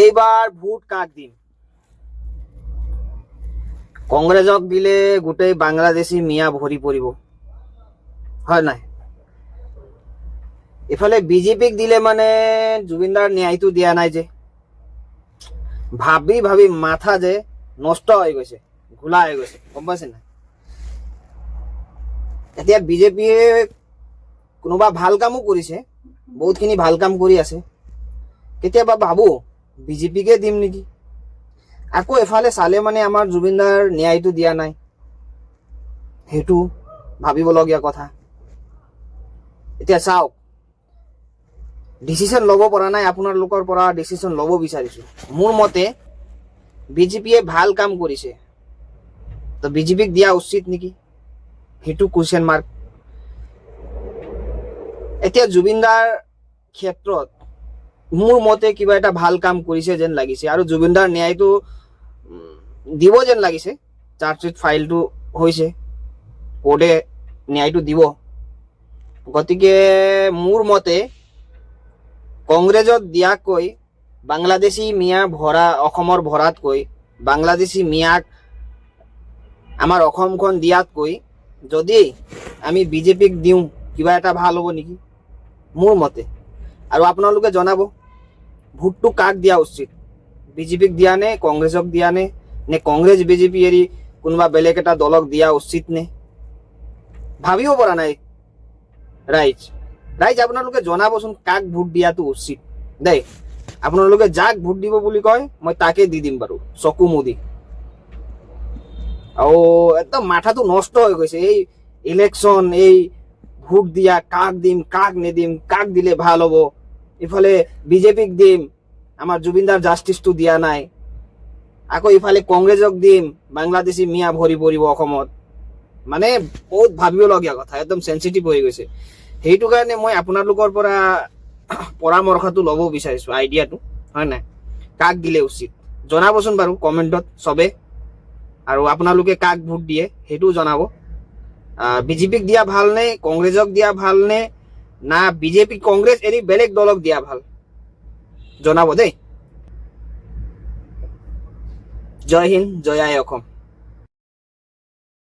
এইবাৰ ভোট কাক দিম? কংগ্ৰেছক দিলে গোটেই বাংলাদেশী মিয়া ভৰি পৰিব, হয় নাই? ইফালে বিজেপিক দিলে মানে জুবিনদাৰ ন্যায়টো দিয়া নাই যে, ভাবি ভাবি মাথা যে নষ্ট হৈ গৈছে, ঘোলা হৈ গৈছে, গম পাইছে নাই? এতিয়া বিজেপিয়ে কোনোবা ভাল কামো কৰিছে, বহুতখিনি ভাল কাম কৰি আছে। কেতিয়াবা ভাবো বিজেপিকে দিম নেকি। আকৌ এফালে চালে মানে আমাৰ জুবিনদাৰ ন্যায়টো দিয়া নাই, সেইটো ভাবিবলগীয়া কথা। এতিয়া চাওক, ডিচিশন ল'ব পৰা নাই, আপোনালোকৰ পৰা ডিচিশন ল'ব বিচাৰিছো। মোৰ মতে বিজেপিয়ে ভাল কাম কৰিছে, তো বিজেপিক দিয়া উচিত নেকি, সেইটো কুৱেশ্যন মাৰ্ক। এতিয়া জুবিনদাৰ ক্ষেত্ৰত মোৰ মতে কিবা এটা ভাল কাম কৰিছে যেন লাগিছে, আৰু জুবিনদাৰ ন্যায়টো দিব যেন লাগিছে। চাৰ্জশ্বিট ফাইলটো হৈছে, কোৰ্টে ন্যায়টো দিব। গতিকে মোৰ মতে কংগ্ৰেছত দিয়াকৈ বাংলাদেশী মিয়া ভৰা, অসমৰ ভৰাতকৈ বাংলাদেশী মিয়াক আমাৰ অসমখন দিয়াতকৈ যদি আমি বিজেপিক দিওঁ কিবা এটা ভাল হ'ব নেকি, মোৰ মতে। আৰু আপোনালোকে জনাব ভোটটো কাক দিয়া উচিত, বিজেপিক দিয়া নে কংগ্ৰেছক দিয়া নে, নে কংগ্ৰেছ বিজেপি এৰি কোনোবা বেলেগ এটা দলক দিয়া উচিত নে, ভাবিব পৰা নাই ৰাইজ। আপোনালোকে জনাবচোন কাক ভোট দিয়াটো উচিত দেই। আপোনালোকে যাক ভোট দিব বুলি কয় মই তাকে দি দিম বাৰু, চকু মুদি। আৰু একদম মাথাটো নষ্ট হৈ গৈছে এই ইলেকশ্যন, এই ভোট দিয়া, কাক দিম কাক নিদিম, কাক দিলে ভাল হ'ব। ইফালে বিজেপিক দিম, আমাৰ জুবিনদাৰ জাষ্টিছটো দিয়া নাই। আকৌ ইফালে কংগ্ৰেছক দিম, বাংলাদেশী মিয়া ভৰি পৰিব অসমত। মানে বহুত ভাবিবলগীয়া কথা, একদম চেঞ্চিটিভ হৈ গৈছে। সেইটো কাৰণে মই আপোনালোকৰ পৰা পৰামৰ্শটো ল'ব বিচাৰিছো, আইডিয়াটো, হয় নাই? কাক দিলে উচিত জনাবচোন বাৰু কমেণ্টত চবে। আৰু আপোনালোকে কাক ভোট দিয়ে সেইটোও জনাব। বিজেপিক দিয়া ভাল নে, কংগ্ৰেছক দিয়া ভাল নে, না বিজেপি কংগ্ৰেছ এৰি বেলেগ দলক দিয়া ভাল, জনাব দেই। জয় হিন্দ, জয় আই অসম।